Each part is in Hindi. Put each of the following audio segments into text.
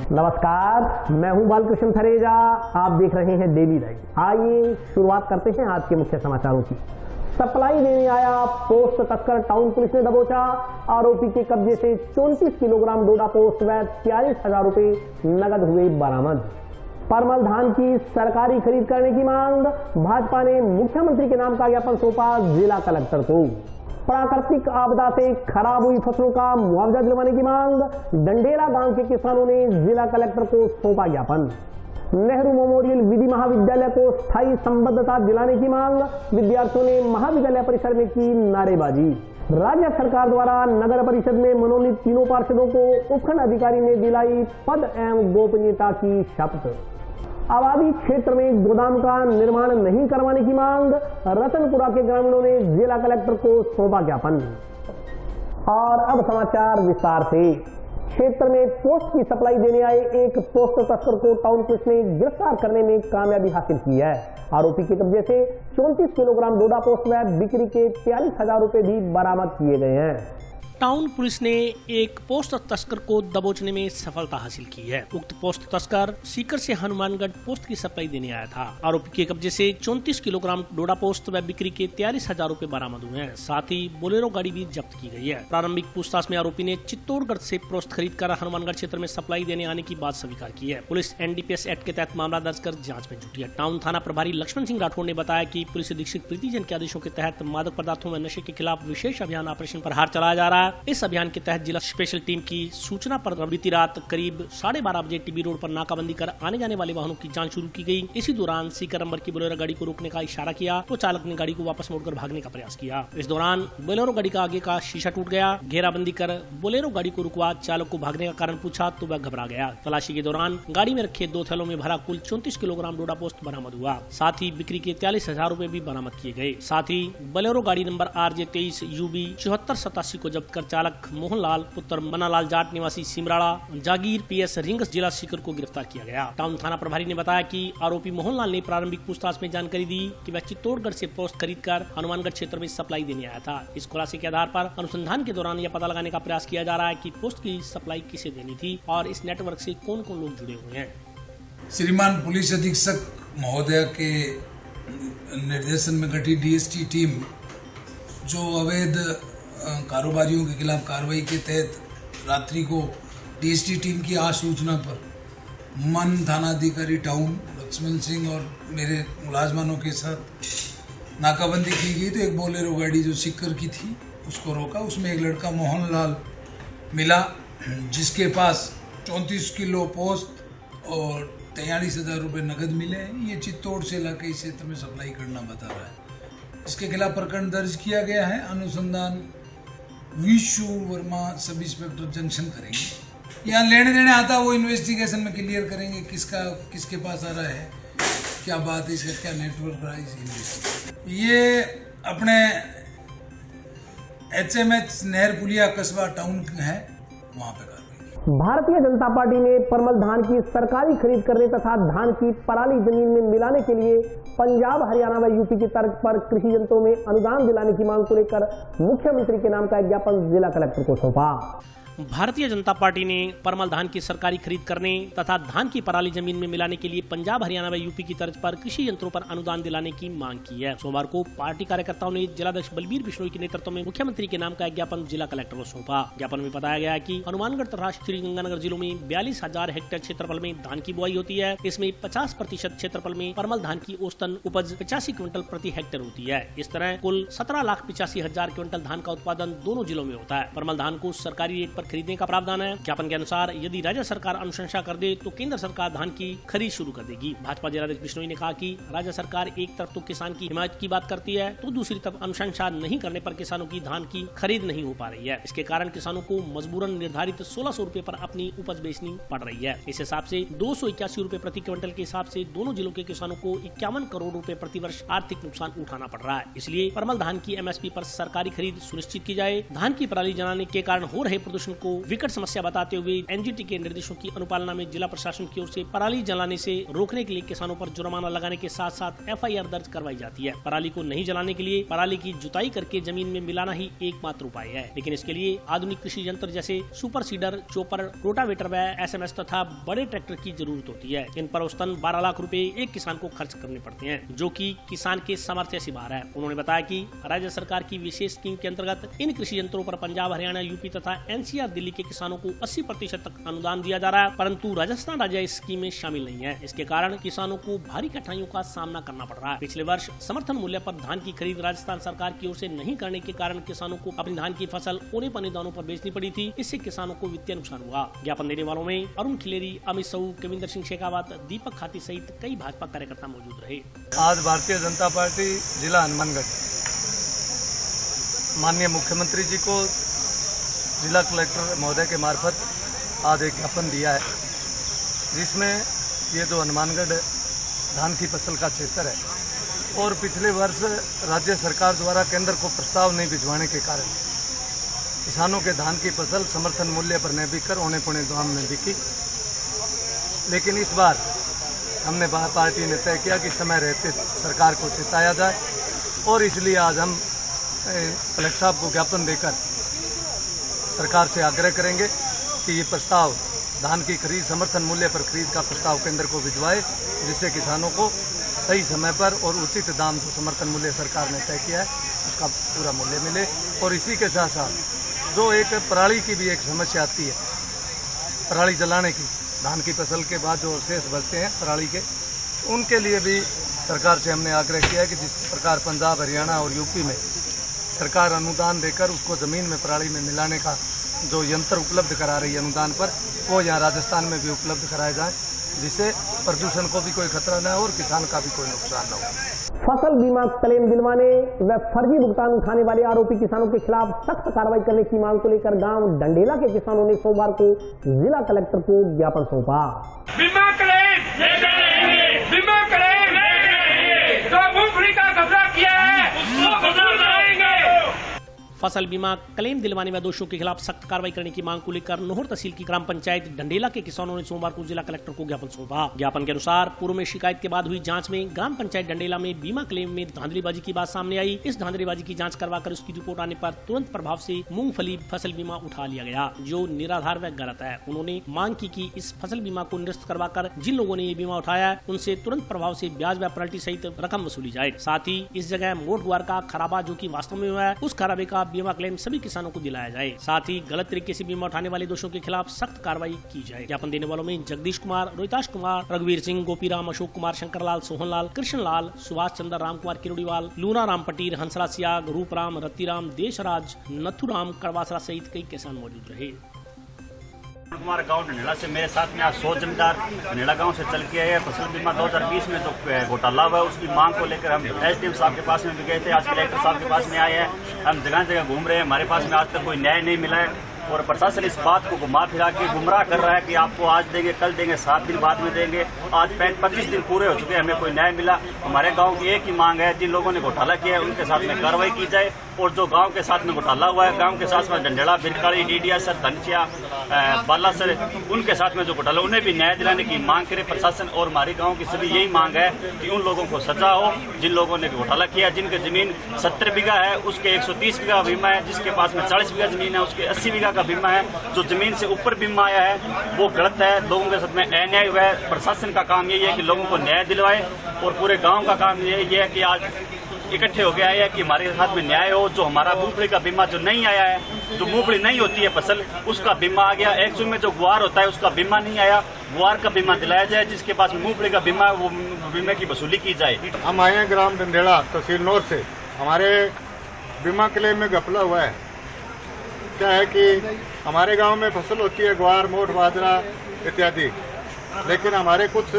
नमस्कार, मैं हूं बालकृष्ण थरेजा। आप देख रहे हैं डेली लाइव। आइए शुरुआत करते हैं आज के मुख्य समाचारों की। सप्लाई देने आया पोस्ट तस्कर टाउन पुलिस ने दबोचा। आरोपी के कब्जे से 34 किलोग्राम डोडा पोस्ट व 43,000 रुपए नगद हुए बरामद। परमल धान की सरकारी खरीद करने की मांग। भाजपा ने मुख्यमंत्री के नाम का ज्ञापन सौंपा जिला कलेक्टर को। प्राकृतिक आपदा से खराब हुई फसलों का मुआवजा दिलवाने की मांग। डंडेला गांव के किसानों ने जिला कलेक्टर को सौंपा ज्ञापन। नेहरू मेमोरियल विधि महाविद्यालय को स्थायी संबद्धता दिलाने की मांग। विद्यार्थियों ने महाविद्यालय परिसर में की नारेबाजी। राज्य सरकार द्वारा नगर परिषद में मनोनीत तीनों पार्षदों को उपखंड अधिकारी ने दिलाई पद एवं गोपनीयता की शपथ। आबादी क्षेत्र में गोदाम का निर्माण नहीं करवाने की मांग। रतनपुरा के ग्रामीणों ने जिला कलेक्टर को सौंपा ज्ञापन। और अब समाचार विस्तार से। क्षेत्र में पोस्ट की सप्लाई देने आए एक पोस्ट तस्कर को टाउन पुलिस ने गिरफ्तार करने में कामयाबी हासिल की है। आरोपी के कब्जे से 34 किलोग्राम डोडा पोस्ट व बिक्री के 43,000 रुपए भी बरामद किए गए हैं। टाउन पुलिस ने एक पोस्ट तस्कर को दबोचने में सफलता हासिल की है। उक्त पोस्ट तस्कर सीकर से हनुमानगढ़ पोस्ट की सप्लाई देने आया था। आरोपी के कब्जे से 34 किलोग्राम डोडा पोस्ट व बिक्री के 43,000 रुपए बरामद हुए हैं। साथ ही बोलेरो गाड़ी भी जब्त की गई है। प्रारंभिक पूछताछ में आरोपी ने चित्तौड़गढ़ से पोस्ट खरीद कर हनुमानगढ़ क्षेत्र में सप्लाई देने आने की बात स्वीकार की है। पुलिस NDPS एक्ट के तहत मामला दर्ज कर जाँच में जुटी है। टाउन थाना प्रभारी लक्ष्मण सिंह राठौड़ ने बताया कि पुलिस अधीक्षक प्रीति जैन के आदेशों के तहत मादक पदार्थों व नशे के खिलाफ विशेष अभियान ऑपरेशन प्रहार चलाया जा रहा है। इस अभियान के तहत जिला स्पेशल टीम की सूचना पर बीती रात करीब 12:30 बजे टीबी रोड पर नाकाबंदी कर आने जाने वाले वाहनों की जांच शुरू की गई। इसी दौरान सीकर नंबर की बोलेरो गाड़ी को रोकने का इशारा किया तो चालक ने गाड़ी को वापस मोड़कर भागने का प्रयास किया। इस दौरान बोलेरो गाड़ी का आगे का शीशा टूट गया। घेराबंदी कर बोलेरो गाड़ी को रुकवा चालक को भागने का कारण पूछा तो वह घबरा गया। तलाशी के दौरान गाड़ी में रखे 2 थैलों में भरा कुल 34 किलोग्राम डोडा पोस्ट बरामद हुआ। साथ ही बिक्री के 43,000 रुपए भी बरामद किए गए। साथ ही बोलेरो गाड़ी नंबर RJ 23 UB 7487 को जब्त कर चालक मोहनलाल पुत्र मनालाल जाट निवासी सिमराड़ा जागीर PS रिंग्स जिला सीकर को गिरफ्तार किया गया। टाउन थाना प्रभारी ने बताया कि आरोपी मोहनलाल ने प्रारंभिक पूछताछ में जानकारी दी कि वह चित्तौड़गढ़ से पोस्ट खरीदकर हनुमानगढ़ क्षेत्र में सप्लाई देने आया था। इस खुलासे के आधार पर अनुसंधान के दौरान यह पता लगाने का प्रयास किया जा रहा है कि पोस्ट की सप्लाई किसे देनी थी और इस नेटवर्क से कौन कौन लोग जुड़े हुए हैं। श्रीमान पुलिस अधीक्षक महोदय के निर्देशन में गठित DST टीम जो अवैध कारोबारियों के खिलाफ कार्रवाई के तहत रात्रि को DST टीम की सूचना पर मन थानाधिकारी टाउन लक्ष्मण सिंह और मेरे मुलाजमानों के साथ नाकाबंदी की गई तो एक बोलेरो गाड़ी जो सीकर की थी उसको रोका। उसमें एक लड़का मोहनलाल मिला जिसके पास 34 किलो पोस्ट और 43,000 रुपये नगद मिले हैं। ये चित्तौड़ से इलाके इस क्षेत्र में सप्लाई करना बता रहा है। इसके खिलाफ प्रकरण दर्ज किया गया है। अनुसंधान Vishu Verma sub inspector junction करेंगे। यहाँ लेने देने आता वो इन्वेस्टिगेशन में क्लियर करेंगे किसका किसके पास आ रहा है, क्या बात है, इसका क्या नेटवर्क रहा है। ये अपने HMH नहर पुलिया कस्बा टाउन है, वहाँ पे कार्रवाई। भारतीय जनता पार्टी ने परमल धान की सरकारी खरीद करने तथा धान की पराली जमीन में मिलाने के लिए पंजाब, हरियाणा व यूपी की तर्ज पर कृषि यंत्रों में अनुदान दिलाने की मांग को लेकर मुख्यमंत्री के नाम का एक ज्ञापन जिला कलेक्टर को सौंपा। भारतीय जनता पार्टी ने परमल धान की सरकारी खरीद करने तथा धान की पराली जमीन में मिलाने के लिए पंजाब, हरियाणा व यूपी की तर्ज पर कृषि यंत्रों पर अनुदान दिलाने की मांग की है। सोमवार को पार्टी कार्यकर्ताओं ने जिलाध्यक्ष बलबीर बिश्नोई के नेतृत्व में मुख्यमंत्री के नाम का एक ज्ञापन जिला कलेक्टर को सौंपा। ज्ञापन में बताया गया कि हनुमानगढ़ तथा श्रीगंगानगर जिलों में 42,000 हेक्टेयर क्षेत्रफल में धान की बुआई होती है। इसमें 50% क्षेत्रफल में परमल धान की औसतन उपज 85 क्विंटल प्रति हेक्टेयर होती है। इस तरह कुल 17,85,000 क्विंटल धान का उत्पादन दोनों जिलों में होता है। परमल धान को सरकारी रेट पर खरीदने का प्रावधान है। ज्ञापन के अनुसार यदि राज्य सरकार अनुशंसा कर दे तो केंद्र सरकार धान की खरीद शुरू कर देगी। भाजपा जिलाध्यक्ष बिश्नोई ने कहा कि राज्य सरकार एक तरफ तो किसान की हिमायत की बात करती है तो दूसरी तरफ अनुशंसा नहीं करने पर किसानों की धान की खरीद नहीं हो पा रही है। इसके कारण किसानों को मजबूरन निर्धारित 1,600 रुपए पर अपनी उपज बेचनी पड़ रही है। इस हिसाब से 281 रुपए प्रति क्विंटल के हिसाब से दोनों जिलों के किसानों को 51 करोड़ रुपए प्रति वर्ष आर्थिक नुकसान उठाना पड़ रहा है। इसलिए परमल धान की MSP पर सरकारी खरीद सुनिश्चित की जाए। धान की पराली जलाने के कारण हो रहे प्रदूषण को विकट समस्या बताते हुए एनजीटी के निर्देशों की अनुपालना में जिला प्रशासन की ओर से पराली जलाने से रोकने के लिए किसानों पर जुर्माना लगाने के साथ साथ एफआईआर दर्ज करवाई जाती है। पराली को नहीं जलाने के लिए पराली की जुताई करके जमीन में मिलाना ही एकमात्र उपाय है, लेकिन इसके लिए आधुनिक कृषि यंत्र जैसे सुपर सीडर, चोपर, रोटावेटर व एसएमएस तथा बड़े ट्रैक्टर की जरूरत होती है। इन पर औसतन 12 लाख रुपए एक किसान को खर्च करने पड़ते हैं, जो कि किसान के सामर्थ्य से बाहर है। उन्होंने बताया कि राज्य सरकार की विशेष स्कीम के अंतर्गत इन कृषि यंत्रों पर पंजाब, हरियाणा, यूपी तथा एनसीआर दिल्ली के किसानों को 80% तक अनुदान दिया जा रहा है, परंतु राजस्थान राज्य इस स्कीम में शामिल नहीं है। इसके कारण किसानों को भारी कठिनाइयों का सामना करना पड़ रहा है। पिछले वर्ष समर्थन मूल्य पर धान की खरीद राजस्थान सरकार की ओर से नहीं करने के कारण किसानों को अपनी धान की फसल औने पौने दामों पर बेचनी पड़ी थी। इससे किसानों को वित्तीय नुकसान हुआ। ज्ञापन देने वालों में अरुण खिलेरी, अमित साहू, कविंदर सिंह शेखावत, दीपक खाती सहित कई भाजपा कार्यकर्ता मौजूद रहे। आज भारतीय जनता पार्टी जिला हनुमानगढ़ माननीय मुख्यमंत्री जी को जिला कलेक्टर महोदय के मार्फत आज एक ज्ञापन दिया है, जिसमें ये जो हनुमानगढ़ धान की फसल का क्षेत्र है और पिछले वर्ष राज्य सरकार द्वारा केंद्र को प्रस्ताव नहीं भिजवाने के कारण किसानों के धान की फसल समर्थन मूल्य पर न बिककर औने पौने दाम में बिकी। लेकिन इस बार हमने पार्टी ने तय किया कि समय रहते सरकार को चेताया जाए और इसलिए आज हम कलेक्टर साहब को ज्ञापन देकर सरकार से आग्रह करेंगे कि ये प्रस्ताव धान की खरीद समर्थन मूल्य पर खरीद का प्रस्ताव केंद्र को भिजवाए, जिससे किसानों को सही समय पर और उचित दाम जो समर्थन मूल्य सरकार ने तय किया है उसका पूरा मूल्य मिले। और इसी के साथ साथ जो एक पराली की भी एक समस्या आती है, पराली जलाने की, धान की फसल के बाद जो शेष बचते हैं पराली के, उनके लिए भी सरकार से हमने आग्रह किया है कि जिस प्रकार पंजाब, हरियाणा और यूपी में सरकार अनुदान देकर उसको ज़मीन में पराली में मिलाने का जो यंत्र उपलब्ध करा रही है अनुदान पर, वो यहाँ राजस्थान में भी उपलब्ध कराए जाएं, जिससे प्रदूषण को भी कोई खतरा न हो और किसान का भी कोई नुकसान न हो। फसल बीमा क्लेम दिलवाने व फर्जी भुगतान उठाने वाले आरोपी किसानों के खिलाफ सख्त कार्रवाई करने की मांग को लेकर गांव डंडेला के किसानों ने सोमवार को जिला कलेक्टर को ज्ञापन सौंपा। बीमा क्लेम, बीमा क्लेम, जो मूंगफली का घपला किया है उसको बदल जाएंगे। फसल बीमा क्लेम दिलवाने में दोषियों के खिलाफ सख्त कार्रवाई करने की मांग को लेकर नोहर तहसील की ग्राम पंचायत डंडेला के किसानों ने सोमवार को जिला कलेक्टर को ज्ञापन सौंपा। ज्ञापन के अनुसार पूर्व में शिकायत के बाद हुई जांच में ग्राम पंचायत डंडेला में बीमा क्लेम में धांधलीबाजी की बात सामने आई। इस धांधलीबाजी की जांच करवाकर उसकी रिपोर्ट आने पर तुरंत प्रभाव से मूंगफली फसल बीमा उठा लिया गया, जो निराधार व गलत है। उन्होंने मांग की कि इस फसल बीमा को निरस्त करवाकर जिन लोगों ने ये बीमा उठाया है उनसे तुरंत प्रभाव से ब्याज व पेनल्टी सहित रकम वसूली जाए। साथ ही इस जगह मोट गुआर का खराबा जो कि वास्तव में हुआ है, उस खराबे का बीमा क्लेम सभी किसानों को दिलाया जाए। साथ ही गलत तरीके से बीमा उठाने वाले दोषियों के खिलाफ सख्त कार्रवाई की जाए। ज्ञापन देने वालों में जगदीश कुमार, रोहिताश कुमार, रघुवीर सिंह, गोपीराम, अशोक कुमार, शंकरलाल, सोहनलाल, कृष्णलाल, सुभाष चंद्र, राम कुमार किरोड़ीवाल, लूना राम पटीर, हंसराज सियाग, रूपराम, रत्तीराम, देशराज, नथुराम, कड़वासरा सहित कई किसान मौजूद रहे। हमारा गांव डंडेला से मेरे साथ में आज 100 जमींदार डंडेला गांव से चल के आए। फसल बीमा 2020 में जो घोटाला हुआ है उसकी मांग को लेकर हम एसडीएम साहब के पास में भी गए थे, आज कलेक्टर साहब के पास में आए हैं। हम जगह जगह घूम रहे हैं, हमारे पास में आज तक कोई न्याय नहीं मिला है और प्रशासन इस बात को घुमा फिरा के गुमराह कर रहा है कि आपको आज देंगे, कल देंगे, 7 दिन बाद में देंगे। आज 25 दिन पूरे हो चुके हैं, हमें कोई न्याय मिला। हमारे गांव की एक ही मांग है, जिन लोगों ने घोटाला किया है उनके साथ में कार्रवाई की जाए और जो गांव के साथ में घोटाला हुआ है, गांव के साथ में डंडेला, बिरकाड़ी, डीडिया सर, धनचिया, बालासर, उनके साथ में जो घोटाला उन्हें भी न्याय दिलाने की मांग करे प्रशासन। और हमारी गांव की सभी यही मांग है कि उन लोगों को सजा हो जिन लोगों ने घोटाला किया। जिनकी जमीन 70 बीघा है उसके 130 बीघा बीमा है, जिसके पास में 40 बीघा जमीन है उसके 80 बीघा का बीमा है। जो जमीन से ऊपर बीमा आया है वो गलत है, लोगों के साथ में अन्याय हुआ है। प्रशासन का काम यही है कि लोगों को न्याय दिलवाए और पूरे गांव का काम यही है कि आज इकट्ठे हो गया है कि हमारे साथ में न्याय हो। जो हमारा मूंगफली का बीमा जो नहीं आया है, जो मूंगफली नहीं होती है फसल, उसका बीमा आ गया। एक्चुअल में जो गुआर होता है उसका बीमा नहीं आया, गुआर का बीमा दिलाया जाए। जिसके पास मूंगफली का बीमा है वो बीमे की वसूली की जाए। हम आए हैं ग्राम डंडेला तहसील नोर से। हमारे बीमा क्लेम में घपला हुआ है। क्या है कि हमारे गांव में फसल होती है ग्वार, मोठ, बाजरा इत्यादि, लेकिन हमारे कुछ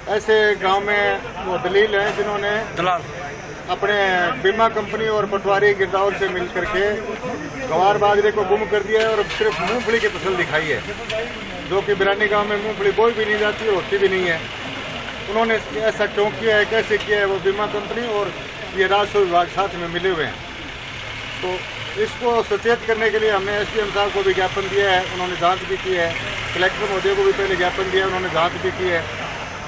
ऐसे गांव में वो दलील हैं जिन्होंने अपने बीमा कंपनी और पटवारी गिरदावर से मिल करके ग्वार, बाजरे को गुम कर दिया है और सिर्फ मूंगफली की फसल दिखाई है, जो कि बिरानी गांव में मूंगफली बोई भी नहीं जाती और होती भी नहीं है। उन्होंने ऐसा क्यों किया है, कैसे किया है, वो बीमा कंपनी और ये राजस्व विभाग साथ में मिले हुए हैं। तो इसको सचेत करने के लिए हमने SDM साहब को भी ज्ञापन दिया है, उन्होंने जांच भी की है। कलेक्टर महोदय को भी पहले ज्ञापन दिया, उन्होंने जांच भी की है।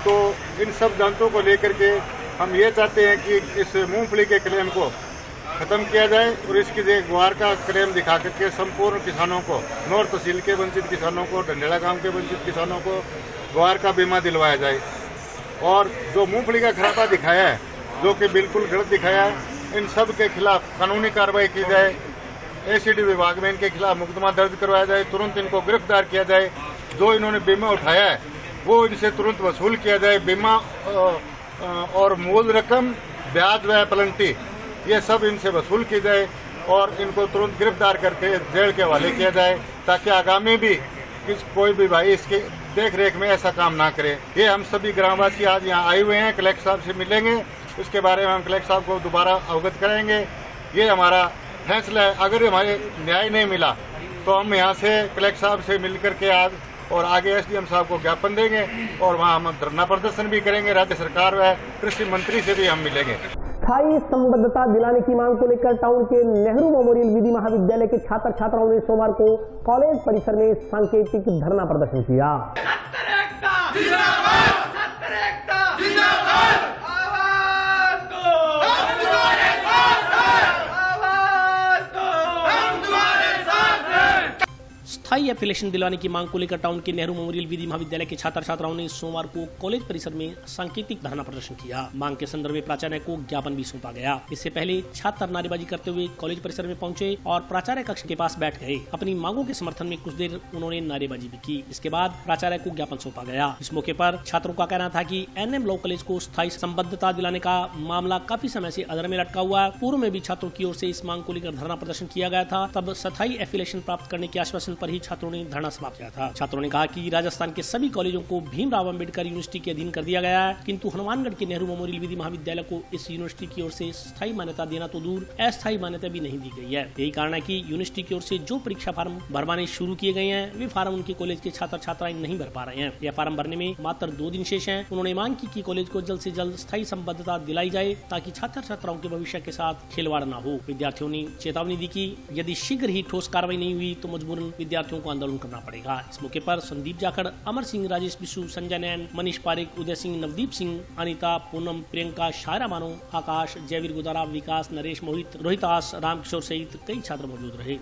तो इन सब जांचों को लेकर के हम ये चाहते हैं कि इस मूंगफली के क्लेम को ख़त्म किया जाए और इसकी ग्वार का क्लेम दिखा करके संपूर्ण किसानों को, नौर तहसील के वंचित किसानों को, डंडेला गांव के वंचित किसानों को ग्वार का बीमा दिलवाया जाए। और जो मूंगफली का खराबा दिखाया है, जो कि बिल्कुल गलत दिखाया है, इन सब के खिलाफ कानूनी कार्रवाई की जाए। ACD विभाग में इनके खिलाफ मुकदमा दर्ज करवाया जाए, तुरंत इनको गिरफ्तार किया जाए। जो इन्होंने बीमा उठाया है वो इनसे तुरंत वसूल किया जाए। बीमा और मूल रकम, ब्याज व पेनल्टी ये सब इनसे वसूल की जाए और इनको तुरंत गिरफ्तार करके जेल के हवाले किया जाए, ताकि आगामी भी कोई भी भाई इसके देख रेख में ऐसा काम ना करे। ये हम सभी ग्रामवासी आज यहाँ आए हुए हैं, कलेक्टर साहब से मिलेंगे, उसके बारे में हम कलेक्टर साहब को दोबारा अवगत कराएंगे। ये हमारा फैसला है। अगर हमारे न्याय नहीं मिला तो हम यहाँ से कलेक्टर साहब से मिल करके आज और आगे SDM साहब को ज्ञापन देंगे और वहाँ हम धरना प्रदर्शन भी करेंगे। राज्य सरकार व कृषि मंत्री से भी हम मिलेंगे। स्थायी संबद्धता दिलाने की मांग को लेकर टाउन के नेहरू मेमोरियल विधि महाविद्यालय के छात्र छात्राओं ने सोमवार को कॉलेज परिसर में सांकेतिक धरना प्रदर्शन किया। स्थायी एफिलिएशन दिलाने की मांग को लेकर टाउन के नेहरू मेमोरियल विधि महाविद्यालय के छात्र छात्राओं ने सोमवार को कॉलेज परिसर में सांकेतिक धरना प्रदर्शन किया। मांग के संदर्भ में प्राचार्य को ज्ञापन भी सौंपा गया। इससे पहले छात्र नारेबाजी करते हुए कॉलेज परिसर में पहुंचे और प्राचार्य कक्ष के पास बैठ गए। अपनी मांगों के समर्थन में कुछ देर उन्होंने नारेबाजी भी की। इसके बाद प्राचार्य को ज्ञापन सौंपा गया। इस मौके पर छात्रों का कहना था कि NM लॉ कॉलेज को स्थायी संबद्धता दिलाने का मामला काफी समय से अधर में लटका हुआ। पूर्व में भी छात्रों की ओर से इस मांग को लेकर धरना प्रदर्शन किया गया था। तब स्थायी एफिलिएशन प्राप्त करने के आश्वासन पर ही छात्रों ने धरना समाप्त किया था। छात्रों ने कहा कि राजस्थान के सभी कॉलेजों को भीमराव अंबेडकर यूनिवर्सिटी के अधीन कर दिया गया है, किंतु हनुमानगढ़ के नेहरू मेमोरियल विधि महाविद्यालय को इस यूनिवर्सिटी की ओर से स्थायी मान्यता देना तो दूर, अस्थायी मान्यता भी नहीं दी गई है। यही कारण है कि यूनिवर्सिटी की ओर से जो परीक्षा फार्म भरवाने शुरू किए गए हैं, वे फार्म उनके कॉलेज के छात्र छात्राएं नहीं भर पा रहे हैं। यह फार्म भरने में मात्र 2 दिन शेष हैं। उन्होंने मांग की कि कॉलेज को जल्द से जल्द स्थायी संबद्धता दिलाई जाए, ताकि छात्र छात्राओं के भविष्य के साथ खिलवाड़ न हो। विद्यार्थियों ने चेतावनी दी कि यदि शीघ्र ही ठोस कार्रवाई नहीं हुई तो मजबूरन विद्यार्थियों को आंदोलन करना पड़ेगा। इस मौके पर संदीप जाखड़, अमर सिंह, राजेश बिशु, संजय नैन, मनीष पारिक, उदय सिंह, नवदीप सिंह, अनिता, पूनम, प्रियंका, शायरा मानो, आकाश, जयवीर गुदारा, विकास, नरेश, मोहित, रोहितास, रामकिशोर सहित कई छात्र मौजूद रहे।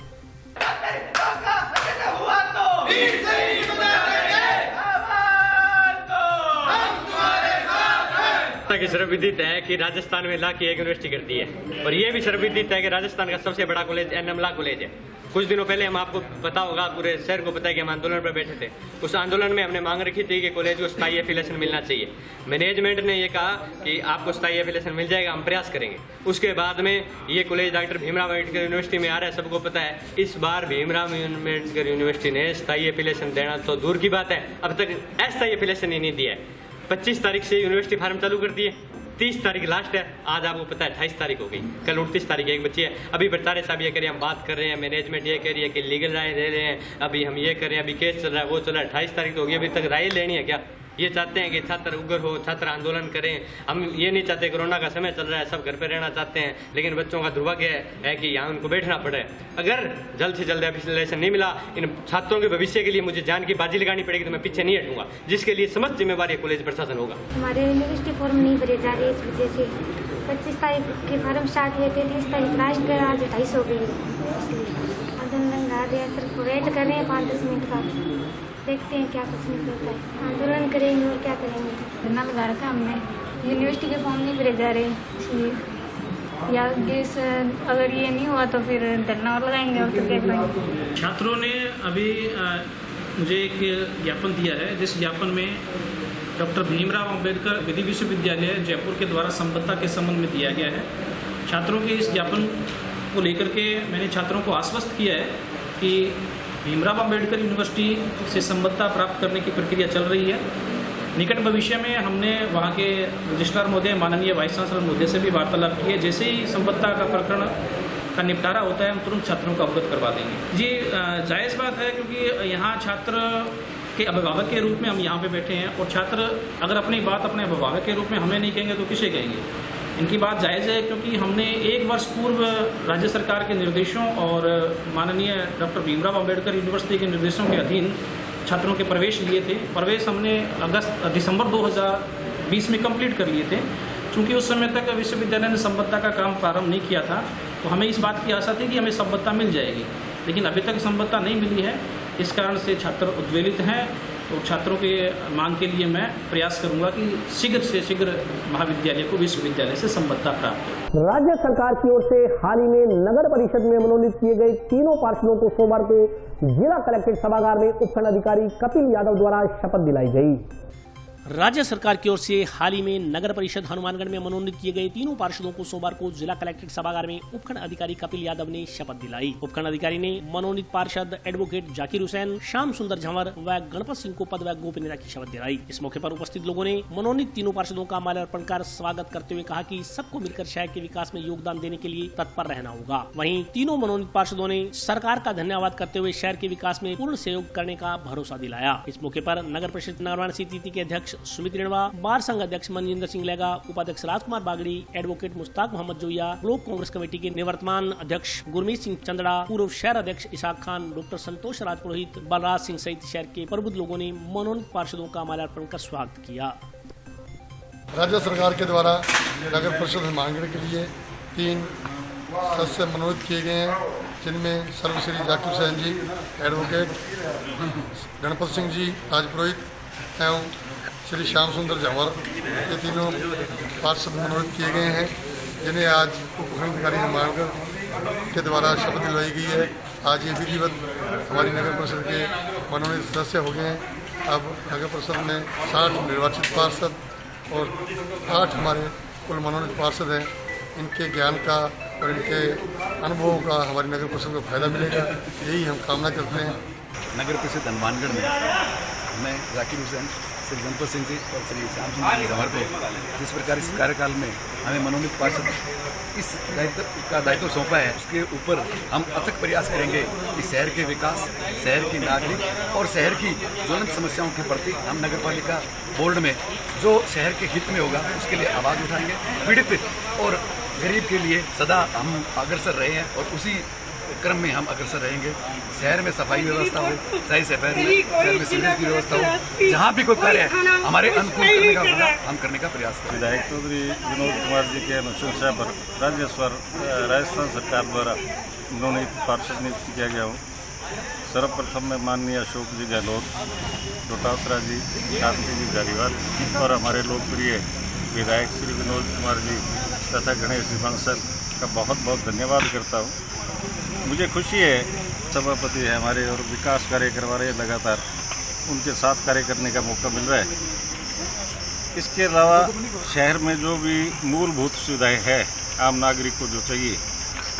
की सर्वविदित है कि राजस्थान में लॉ की एक यूनिवर्सिटी कर दी है और ये भी सर्वविदित है कि राजस्थान का सबसे बड़ा कॉलेज NM लॉ कॉलेज है। कुछ दिनों पहले हम आपको पता होगा, पूरे शहर को पता है कि हम आंदोलन पर बैठे थे। उस आंदोलन में हमने मांग रखी थी कि कॉलेज को स्थायी एफिलिएशन मिलना चाहिए। मैनेजमेंट ने ये कहा कि आपको स्थायी एफिलिएशन मिल जाएगा, हम प्रयास करेंगे। उसके बाद में ये college doctor Bhimrao Ambedkar university में आ रहा है, सबको पता है। इस बार भीमराव अम्बेडकर यूनिवर्सिटी ने स्थायी एफिलिएशन देना तो दूर की बात है, अब तक अस्थायी एफिलिएशन ही नहीं दिया है। 25 तारीख से यूनिवर्सिटी फार्म चालू कर दिए, 30 तारीख लास्ट है। आज आपको पता है 28 तारीख हो गई, कल 29 तारीख एक बच्ची है। अभी प्राचार्य साहब ये कह रहे हैं, हम बात कर रहे हैं, मैनेजमेंट ये कह रही है कि लीगल राय ले रहे हैं, अभी हम ये कर रहे हैं, अभी केस चल रहा है, वो चल रहा है। 28 तारीख तो होगी, अभी तक राय लेनी है क्या? ये चाहते हैं कि छात्र उग्र हो, छात्र आंदोलन करें। हम ये नहीं चाहते, कोरोना का समय चल रहा है, सब घर पे रहना चाहते हैं, लेकिन बच्चों का दुर्भाग्य है कि यहाँ उनको बैठना पड़े। अगर जल्द से जल्द एफिलिएशन नहीं मिला, इन छात्रों के भविष्य के लिए मुझे जान की बाजी लगानी पड़ेगी, तो मैं पीछे नहीं हटूंगा, जिसके लिए समस्त जिम्मेवारी कॉलेज प्रशासन होगा। हमारे यूनिवर्सिटी फॉर्म नहीं भरे जा रहे, इस वजह से 25 तारीख के फॉर्म स्टार्ट हुए थे, 30 तारीख लास्ट कर, आज 28 हो गई। आंदोलन लगा दिया, सिर्फ वेट कर रहे हैं 5-10 मिनट का, देखते हैं क्या कुछ निकलता है। आंदोलन करेंगे और क्या करेंगे। धरना लगा रखा हमने, यूनिवर्सिटी के फॉर्म नहीं भरे जा रहे, इसलिए या इस अगर ये नहीं हुआ तो फिर धरना और लगाएंगे और फिर क्या करेंगे। छात्रों ने अभी मुझे एक ज्ञापन दिया है, जिस ज्ञापन में डॉक्टर भीमराव अंबेडकर विधि विश्वविद्यालय जयपुर के द्वारा संबद्धता के संबंध में दिया गया है। छात्रों के इस ज्ञापन को लेकर के मैंने छात्रों को आश्वस्त किया है कि भीमराव अंबेडकर यूनिवर्सिटी से संबद्धता प्राप्त करने की प्रक्रिया चल रही है। निकट भविष्य में हमने वहाँ के रजिस्ट्रार महोदय, माननीय वाइस चांसलर महोदय से भी वार्तालाप की है। जैसे ही संबद्धता का प्रकरण का निपटारा होता है, हम तुरंत छात्रों को अवगत करवा देंगे। जी जायज़ बात है, क्योंकि यहाँ छात्र के अभिभावक के रूप में हम यहाँ पे बैठे हैं, और छात्र अगर अपनी बात अपने अभिभावक के रूप में हमें नहीं कहेंगे तो किसे कहेंगे। इनकी बात जायज़ है, क्योंकि हमने 1 वर्ष पूर्व राज्य सरकार के निर्देशों और माननीय डॉक्टर भीमराव अंबेडकर यूनिवर्सिटी के निर्देशों के अधीन छात्रों के प्रवेश लिए थे। प्रवेश हमने दिसंबर 2020 में कंप्लीट कर लिए थे। चूँकि उस समय तक विश्वविद्यालय ने संबद्धता का काम प्रारंभ नहीं किया था, तो हमें इस बात की आशा थी कि हमें संबद्धता मिल जाएगी, लेकिन अभी तक संबद्धता नहीं मिली है। इस कारण से छात्र उद्वेलित हैं। तो छात्रों के मांग के लिए मैं प्रयास करूंगा कि शीघ्र से शीघ्र महाविद्यालय को विश्वविद्यालय से संबद्धता प्राप्त हो। राज्य सरकार की ओर से हाल ही में नगर परिषद में मनोनीत किए गए तीनों पार्षदों को सोमवार को जिला कलेक्ट्रेट सभागार में उपखंड अधिकारी कपिल यादव द्वारा शपथ दिलाई गई। राज्य सरकार की ओर से हाल ही में नगर परिषद हनुमानगढ़ में मनोनीत किए गए तीनों पार्षदों को सोमवार को जिला कलेक्ट्रेट सभागार में उपखंड अधिकारी कपिल यादव ने शपथ दिलाई। उपखंड अधिकारी ने मनोनीत पार्षद एडवोकेट जाकिर हुसैन, श्याम सुंदर झंवर व गणपत सिंह को पद व गोपनीयता की शपथ दिलाई। इस मौके पर उपस्थित लोगों ने मनोनीत तीनों पार्षदों का माल्यार्पण कर स्वागत करते हुए कहा कि सबको मिलकर शहर के विकास में योगदान देने के लिए तत्पर रहना होगा। वहीं तीनों मनोनीत पार्षदों ने सरकार का धन्यवाद करते हुए शहर के विकास में पूर्ण सहयोग करने का भरोसा दिलाया। इस मौके पर नगर परिषद नगरवासी समिति के अध्यक्ष सुमित रेणवा, बार संघ अध्यक्ष मनजिंदर सिंह लेगा, उपाध्यक्ष Rajkumar Bagri, advocate Mushtaq Mohammad Joya, block Congress committee के निवर्तमान अध्यक्ष गुरमीत सिंह चंदड़ा, पूर्व शहर अध्यक्ष इसाक खान, डॉक्टर संतोष राजपुरोहित, बलराज सिंह सहित शहर के प्रबुद्ध लोगों ने मनोनीत पार्षदों का माल्यार्पण कर स्वागत किया। राज्य सरकार के द्वारा नगर परिषद हनुमानगढ़ के लिए 3 सदस्य मनोनीत किए गए हैं, जिनमें सर्वश्री जाकिर हुसैन जी, एडवोकेट गणपत सिंह जी राजपुरोहित एवं श्री श्याम सुंदर झंवर, ये तीनों पार्षद मनोनीत किए गए हैं, जिन्हें आज उपखंड अधिकारी हनुमानगढ़ के द्वारा शपथ दिलवाई गई है। आज ये विधिवत हमारी नगर परिषद के मनोनीत सदस्य हो गए हैं। अब नगर परिषद में 60 निर्वाचित पार्षद और 8 हमारे कुल मनोनीत पार्षद हैं। इनके ज्ञान का और इनके अनुभवों का हमारी नगर परिषद को फायदा मिलेगा, यही हम कामना करते हैं। नगर परिषद हनुमानगढ़ में मैं जाकिर हुसैन, श्री गणपत सिंह जी और श्री श्याम सुंदर झंवर को जिस प्रकार इस कार्यकाल में हमें मनोनीत पार्षद इस दायित्व सौंपा है, उसके ऊपर हम अथक प्रयास करेंगे कि शहर के विकास, शहर की नागरिक और शहर की ज्वलंत समस्याओं के प्रति हम नगर पालिका बोर्ड में जो शहर के हित में होगा उसके लिए आवाज़ उठाएंगे। पीड़ित और गरीब के लिए सदा हम अग्रसर रहे हैं और उसी क्रम में हम अग्रसर रहेंगे। शहर में सफाई व्यवस्था हो, चाहे शहर में सीवरेज की व्यवस्था हो, जहाँ भी कोई कार्य हमारे अनुकूल करने का होगा हम करने का प्रयास करें। विधायक चौधरी विनोद कुमार जी के अनुशंसा पर राजस्थान सरकार द्वारा मनोनीत पार्षद नियुक्त किया गया हूँ। सर्वप्रथम मैं माननीय अशोक जी गहलोत, डोटासरा जी, शांति जी धारीवाल और हमारे लोकप्रिय विधायक श्री विनोद कुमार जी तथा गणेश जी बंसल का बहुत बहुत धन्यवाद करता हूँ। मुझे खुशी है सभापति है हमारे और विकास कार्य करवा रहे हैं, लगातार उनके साथ कार्य करने का मौका मिल रहा है। इसके अलावा शहर में जो भी मूलभूत सुविधाएं हैं आम नागरिक को जो चाहिए,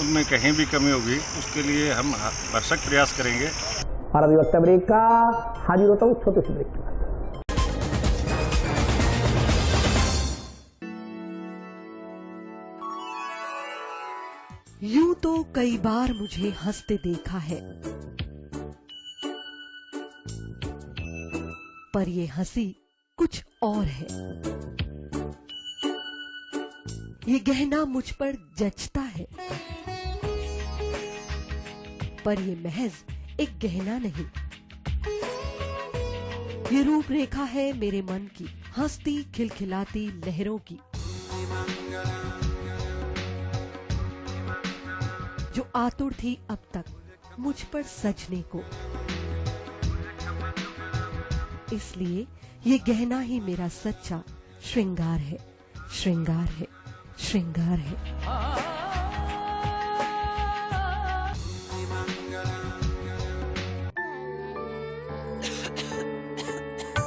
उनमें कहीं भी कमी होगी उसके लिए हम भरसक प्रयास करेंगे। और अभी वक्त ब्रेक का, हाजिर होता हूँ छोटे से ब्रेक के बाद। यूं तो कई बार मुझे हंसते देखा है, पर ये हंसी कुछ और है। ये गहना मुझ पर जचता है, पर ये महज एक गहना नहीं। ये रूपरेखा है मेरे मन की, हंसती खिलखिलाती लहरों की, जो आतुर थी अब तक मुझ पर सजने को। इसलिए ये गहना ही मेरा सच्चा श्रृंगार है, श्रृंगार है, श्रृंगार है।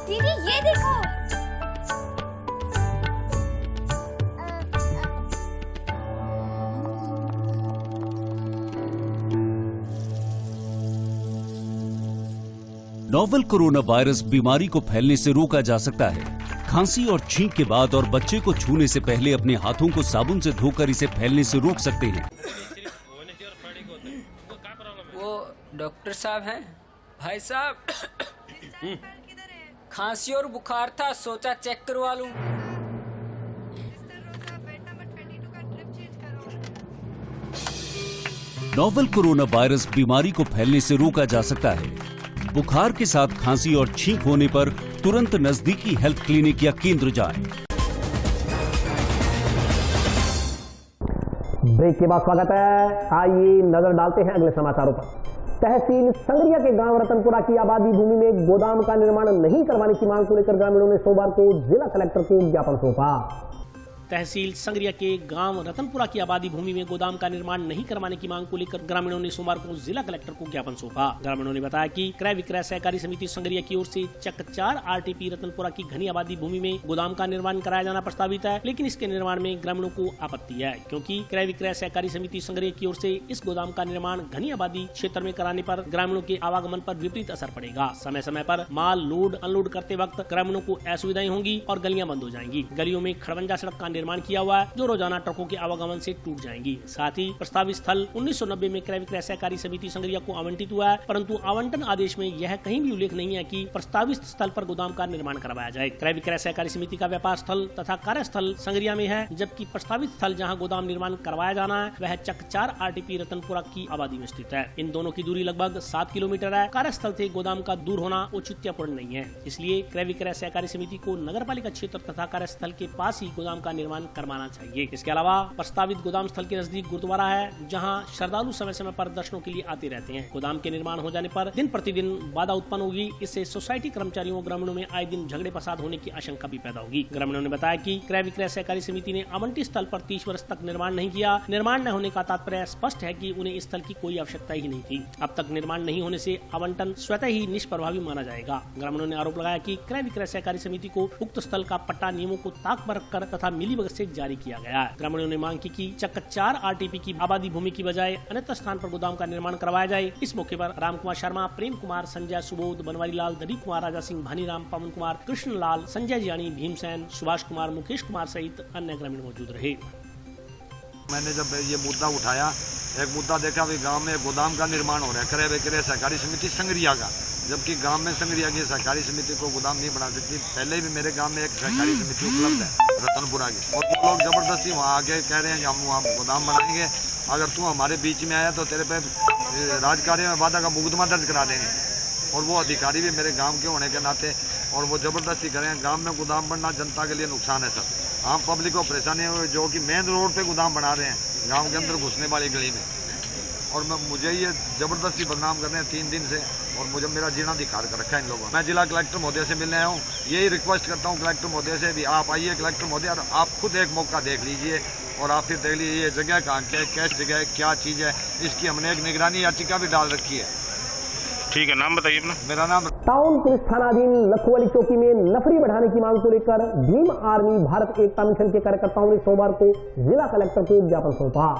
दीदी ये देखो, नोवेल कोरोना वायरस बीमारी को फैलने से रोका जा सकता है। खांसी और छींक के बाद और बच्चे को छूने से पहले अपने हाथों को साबुन से धोकर इसे फैलने से रोक सकते हैं। वो डॉक्टर साहब हैं? भाई साहब खांसी और बुखार था, सोचा चेक करवा लूं। नोवेल कोरोना वायरस बीमारी को फैलने से रोका जा सकता है। बुखार के साथ खांसी और छींक होने पर तुरंत नजदीकी हेल्थ क्लिनिक या केंद्र जाएं। ब्रेक के बाद स्वागत है। आइए नजर डालते हैं अगले समाचारों पर। तहसील संगरिया के गांव रतनपुरा की आबादी भूमि में गोदाम का निर्माण नहीं करवाने की मांग को लेकर ग्रामीणों ने सोमवार को जिला कलेक्टर को ज्ञापन सौंपा। तहसील संगरिया के गांव रतनपुरा की आबादी भूमि में गोदाम का निर्माण नहीं करवाने की मांग को लेकर ग्रामीणों ने सोमवार को जिला कलेक्टर को ज्ञापन सौंपा। ग्रामीणों ने बताया कि क्रय विक्रय सहकारी समिति संगरिया की ओर से चक 4 RTP रतनपुरा की घनी आबादी भूमि में गोदाम का निर्माण कराया जाना प्रस्तावित है, लेकिन इसके निर्माण में ग्रामीणों को आपत्ति है, क्योंकि क्रय विक्रय सहकारी समिति संगरिया की ओर से इस गोदाम का निर्माण घनी आबादी क्षेत्र में कराने पर ग्रामीणों के आवागमन पर विपरीत असर पड़ेगा। समय समय पर माल लोड अनलोड करते वक्त ग्रामीणों को असुविधाएं होंगी और गलियां बंद हो जाएंगी। गलियों में खड़वंजा सड़क का निर्माण किया हुआ है जो रोजाना ट्रकों के आवागमन से टूट जाएंगी। साथ ही प्रस्तावित स्थल 1990 में क्रय विक्रय सहकारी समिति संगरिया को आवंटित हुआ है, परंतु आवंटन आदेश में यह कहीं भी उल्लेख नहीं है कि प्रस्तावित स्थल पर गोदाम का निर्माण करवाया जाए। क्रय विक्रय सहकारी समिति का व्यापार स्थल तथा कार्यस्थल संगरिया में है, जबकि प्रस्तावित स्थल जहां गोदाम निर्माण करवाया जाना है वह चक 4 RTP रतनपुरा की आबादी में स्थित है। इन दोनों की दूरी लगभग 7 किलोमीटर है। कार्यस्थल से गोदाम का दूर होना औचित्यपूर्ण नहीं है, इसलिए क्रय विक्रय सहकारी समिति को नगर पालिका क्षेत्र तथा कार्यस्थल के पास ही गोदाम का निर्माण करवाना चाहिए। इसके अलावा प्रस्तावित गोदाम स्थल के नजदीक गुरुद्वारा है, जहां श्रद्धालु समय समय पर दर्शनों के लिए आते रहते हैं। गोदाम के निर्माण हो जाने पर दिन प्रतिदिन बाधा उत्पन्न होगी। इससे सोसाइटी कर्मचारियों और ग्रामीणों में आए दिन झगड़े फसाद होने की आशंका भी पैदा होगी। ग्रामीणों ने बताया कि क्रय विक्रय सहकारी समिति ने आवंटित स्थल पर 30 वर्ष तक निर्माण नहीं किया। निर्माण न होने का तात्पर्य स्पष्ट है कि उन्हें इस स्थल की कोई आवश्यकता ही नहीं थी। अब तक निर्माण नहीं होने से आवंटन स्वतः ही निष्प्रभावी माना जाएगा। ग्रामीणों ने आरोप लगाया कि क्रय विक्रय सहकारी समिति को उक्त स्थल का पट्टा नियमों को ताक पर रखकर तथा मिलीभगत से जारी किया गया है। ग्रामीणों ने मांग की कि चक 4 RTP की आबादी भूमि की बजाय अन्य स्थान पर गोदाम का निर्माण करवाया जाए। इस मौके पर राम कुमार शर्मा, प्रेम कुमार, संजय सुबोध, बनवारी लाल, दलीप कुमार, राजा सिंह, भानीराम, पवन कुमार, कृष्ण लाल, संजय जियानी, भीमसेन, सुभाष कुमार, मुकेश कुमार सहित अन्य ग्रामीण मौजूद रहे। मैंने जब ये मुद्दा उठाया, एक मुद्दा देखा भी गांव में गोदाम का निर्माण हो रहा है क्रय विक्रय सहकारी समिति संगरिया का, जबकि गांव में संगरिया की सहकारी समिति को गोदाम नहीं बना सकती। पहले भी मेरे गांव में एक सहकारी समिति उपलब्ध है रतनपुरा की, और वो लोग जबरदस्ती वहाँ आके कह रहे हैं कि हम वहाँ गोदाम बनाएंगे, अगर तू हमारे बीच में आया तो तेरे पे राजकार्य में वादा का मुकदमा दर्ज करा देंगे। और वो अधिकारी भी मेरे गाँव के होने के नाते, और वो जबरदस्ती करें। गाँव में गोदाम बनना जनता के लिए नुकसान है सर, आम पब्लिक को परेशानी है, जो कि मेन रोड पे गोदाम बना रहे हैं गांव के अंदर घुसने वाली गली में, और मुझे ये जबरदस्ती बदनाम कर रहे हैं 3 दिन से, और मुझे मेरा जीना धिक्कार कर रखा है इन लोगों ने। मैं जिला कलेक्टर महोदय से मिलने आया हूँ, यही रिक्वेस्ट करता हूँ कलेक्टर महोदय से भी, आप आइए कलेक्टर महोदय, और आप खुद एक मौका देख लीजिए और आप फिर देख लीजिए ये जगह कहाँ क्या है, कैसी जगह है, क्या चीज़ है, इसकी हमने एक निगरानी याचिका भी डाल रखी है। ठीक है, नाम बताइए अपना। मेरा नाम टाउन पुलिस थानाधीन लखुवाली चौकी में नफरी बढ़ाने की मांग को लेकर भीम आर्मी भारत एकता मिशन के कार्यकर्ताओं ने सोमवार को जिला कलेक्टर को ज्ञापन सौंपा।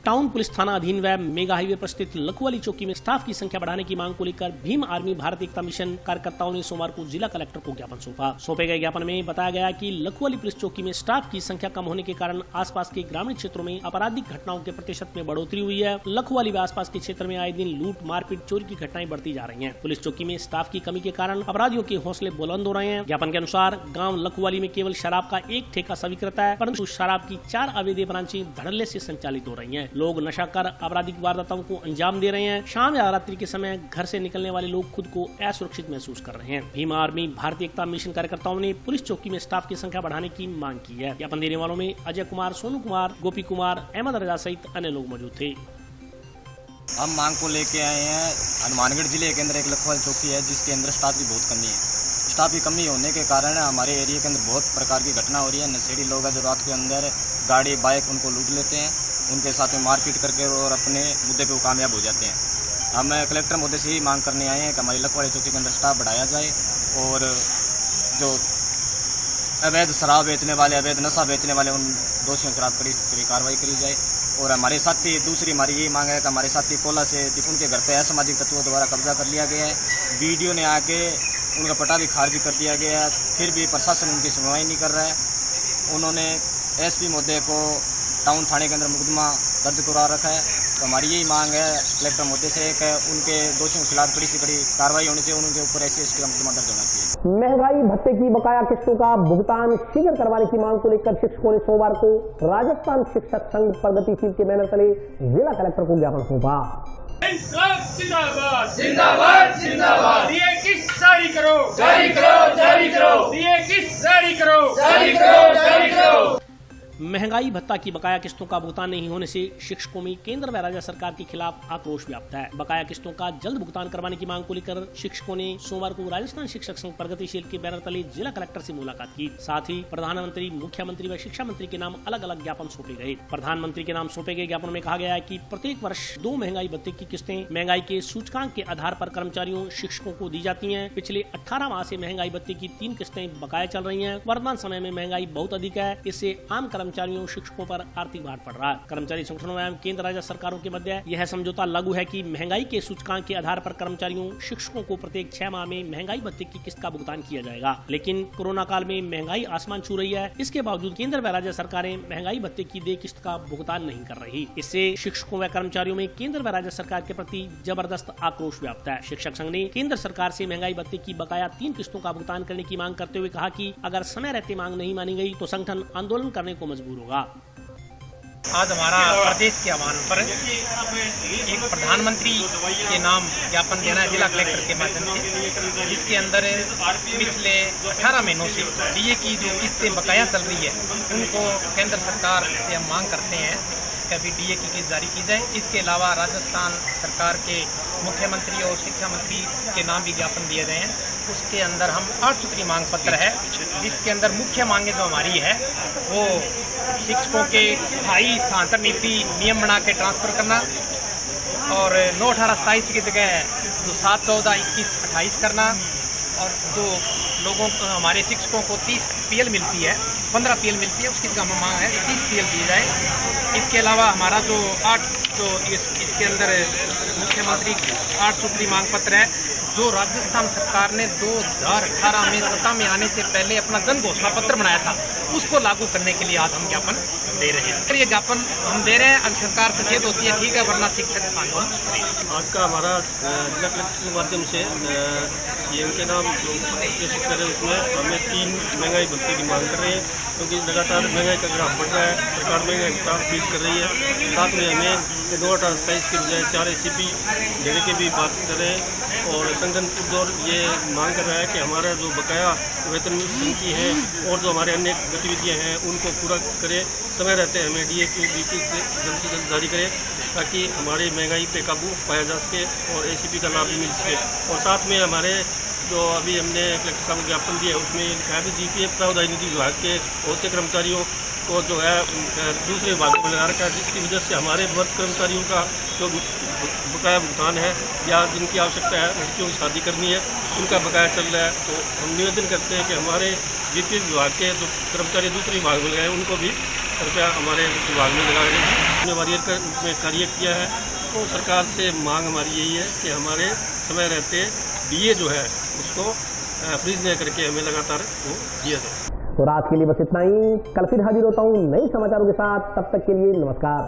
टाउन पुलिस थाना अधीन व मेगा हाईवे पर स्थित लखुवाली चौकी में स्टाफ की संख्या बढ़ाने की मांग को लेकर भीम आर्मी भारत एकता मिशन कार्यकर्ताओं ने सोमवार को जिला कलेक्टर को ज्ञापन सौंपा। सौंपे गए ज्ञापन में बताया गया कि लखुवाली पुलिस चौकी में स्टाफ की संख्या कम होने के कारण आसपास के ग्रामीण क्षेत्रों में आपराधिक घटनाओं के प्रतिशत में बढ़ोतरी हुई है। लखुवाली व आसपास के क्षेत्र में आए दिन लूट, मारपीट, चोरी की घटनाएं बढ़ती जा रही है। पुलिस चौकी में स्टाफ की कमी के कारण अपराधियों के हौसले बुलंद हो रहे हैं। ज्ञापन के अनुसार गाँव लखुवाली में केवल शराब का एक ठेका स्वीकृत है, परंतु शराब की 4 अवैध ब्रांचें धड़ल्ले से संचालित हो रही है। लोग नशा कर आपराधिक वारदातों को अंजाम दे रहे हैं। शाम या रात्रि के समय घर से निकलने वाले लोग खुद को असुरक्षित महसूस कर रहे हैं। भीम आर्मी भारतीय एकता मिशन कार्यकर्ताओं ने पुलिस चौकी में स्टाफ की संख्या बढ़ाने की मांग की है। ज्ञापन देने वालों में अजय कुमार, सोनू कुमार, गोपी कुमार, अहमद रजा सहित अन्य लोग मौजूद थे। हम मांग को लेके आए हैं। हनुमानगढ़ जिले के अंदर एक लखवाल चौकी है जिसके अंदर स्टाफ की बहुत कमी है। स्टाफ की कमी होने के कारण हमारे एरिया के अंदर बहुत प्रकार की घटना हो रही है। नशेड़ी लोग हैं जो रात के अंदर गाड़ी बाइक उनको लूट लेते हैं, उनके साथ में मारपीट करके और अपने मुद्दे पे वो कामयाब हो जाते हैं। हम कलेक्टर मुद्दे से ही मांग करने आए हैं कि हमारी लखवाड़ी चौकी के अंदर स्टाफ बढ़ाया जाए और जो अवैध शराब बेचने वाले, अवैध नशा बेचने वाले उन दोषियों के खिलाफ कड़ी कार्रवाई करी जाए। और हमारे साथी दूसरी हमारी यही मांग है कि हमारे साथी कोला से उनके घर पे असामाजिक तत्वों द्वारा कब्जा कर लिया गया है। वीडियो ने आके उनका पट्टा भी खारिज कर दिया गया है, फिर भी प्रशासन उनकी सुनवाई नहीं कर रहा है। उन्होंने एसपी महोदय को टाउन थाने के अंदर मुकदमा दर्ज करवा रखा है तो हमारी यही मांग है कलेक्टर महोदय से कि उनके दोषियों के खिलाफ कड़ी से कड़ी कार्रवाई होनी चाहिए, उनके ऊपर SC/ST का मुकदमा दर्ज होना चाहिए। महंगाई भत्ते की बकाया किस्तों का भुगतान शीघ्र करवाने की मांग को लेकर शिक्षकों ने सोमवार को राजस्थान शिक्षक संघ प्रगतिशील के बैनर तले जिला कलेक्टर को ज्ञापन सौंपा। जिंदाबाद जिंदाबाद जिंदाबाद। दिए किस्त जारी करो जारी करो जारी करो। दिए किस्त जारी करो जारी करो जारी करो। महंगाई भत्ता की बकाया किस्तों का भुगतान नहीं होने से शिक्षकों में केंद्र व राज्य सरकार के खिलाफ आक्रोश व्याप्त है। बकाया किस्तों का जल्द भुगतान करवाने की मांग को लेकर शिक्षकों ने सोमवार को राजस्थान शिक्षक संघ प्रगतिशील के बैनर तले जिला कलेक्टर से मुलाकात की। साथ ही प्रधानमंत्री, मुख्यमंत्री व शिक्षा मंत्री के नाम अलग अलग ज्ञापन सौंपे गए। प्रधानमंत्री के नाम सौंपे गए ज्ञापन में कहा गया है कि प्रत्येक वर्ष 2 महंगाई भत्ते की किस्तें महंगाई के सूचकांक के आधार पर कर्मचारियों, शिक्षकों को दी जाती है। पिछले 18 माह से महंगाई भत्ते की 3 किस्तें बकाया चल रही है। वर्तमान समय में महंगाई बहुत अधिक है, इससे आम कर्मचारियों, शिक्षकों पर आर्थिक भार पड़ रहा है। कर्मचारी संगठनों एवं केंद्र राज्य सरकारों के मध्य यह समझौता लागू है कि महंगाई के सूचकांक के आधार पर कर्मचारियों, शिक्षकों को प्रत्येक 6 माह में महंगाई भत्ते की किस्त का भुगतान किया जाएगा। लेकिन कोरोना काल में महंगाई आसमान छू रही है, इसके बावजूद केंद्र व राज्य सरकारें महंगाई भत्ते की देय किस्त का भुगतान नहीं कर रही। इससे शिक्षकों व कर्मचारियों में केंद्र व राज्य सरकार के प्रति जबरदस्त आक्रोश व्याप्त है। शिक्षक संघ ने केंद्र सरकार से महंगाई भत्ते की बकाया 3 किस्तों का भुगतान करने की मांग करते हुए कहा कि अगर समय रहते मांग नहीं मानी गई तो संगठन आंदोलन करने को मजबूर होगा। आज हमारा प्रदेश के आह्वान पर एक प्रधानमंत्री के नाम ज्ञापन देना है जिला कलेक्टर के माध्यम से, जिसके अंदर पिछले 18 महीनों से डीए की जो किस्तें बकाया चल रही है उनको केंद्र सरकार से हम मांग करते हैं कि अभी डीए की किस्त जारी की जाए। इसके अलावा राजस्थान सरकार के मुख्यमंत्री और शिक्षा मंत्री के नाम भी ज्ञापन दिए गए हैं। उसके अंदर हम 8 सूत्री मांग पत्र है, जिसके अंदर मुख्य मांगे जो हमारी है वो शिक्षकों के स्थायी स्थानांतरण नीति नियम बना के ट्रांसफर करना और 9/18/27 की जगह 7/14/21/28 करना, और जो लोगों को हमारे शिक्षकों को 30 PL मिलती है, 15 PL मिलती है, उसकी जगह मांग है 30 PL दी जाए। इसके अलावा हमारा जो इसके अंदर मुख्यमंत्री 8 सूत्री मांग पत्र है, जो राजस्थान सरकार ने 2018 में सत्ता में आने से पहले अपना जन घोषणा पत्र बनाया था, उसको लागू करने के लिए आज हम ज्ञापन दे रहे हैं। फिर ये ज्ञापन हम दे रहे हैं, अगर सरकार सचेत होती है ठीक है, वरना शिक्षक आंदोलन करेंगे। आज का हमारा जिला कलेक्टर के माध्यम से ये उनके नाम पेश करें, उसमें हमें 3 महंगाई भत्ते की मांग कर रहे हैं, क्योंकि लगातार महंगाई का ग्राफ बढ़ रहा है, सरकार महंगाई का फीस कर रही है। साथ में हमें 9/28/27 के बजाय 4 ACP देने की भी बात कर रहे हैं, और संगठन खुद ये मांग कर रहा है कि हमारा जो बकाया वेतन संख्या है और जो हमारे अन्य गतिविधियां हैं उनको पूरा करे, समय रहते हमें डीए की जल्द से जल्द जारी करें, ताकि हमारी महंगाई पे काबू पाया जा सके और ACP का लाभ भी मिल सके। और साथ में हमारे जो अभी हमने कलेक्टर साहब को ज्ञापन दिया है उसमें लिखा है कि GPF प्रावधान निधि विभाग के बहुत से कर्मचारियों को जो है दूसरे विभागों में लगा रखा है, जिसकी वजह से हमारे वर्ग कर्मचारियों का जो बकाया भुगतान है या जिनकी आवश्यकता है, लड़कियों की शादी करनी है, उनका बकाया चल रहा है। तो हम निवेदन करते हैं कि हमारे GPF विभाग के जो कर्मचारी दूसरे विभाग में लगाए उनको भी कृपया हमारे विभाग में लगा रहे हैं। वॉरियर में कार्य किया है, तो सरकार से मांग हमारी यही है कि हमारे समय रहते डीए जो है उसको फ्रीज न करके हमें लगातार वो दिया जाए। तो आज के लिए बस इतना ही, कल फिर हाजिर होता हूँ नए समाचारों के साथ, तब तक के लिए नमस्कार।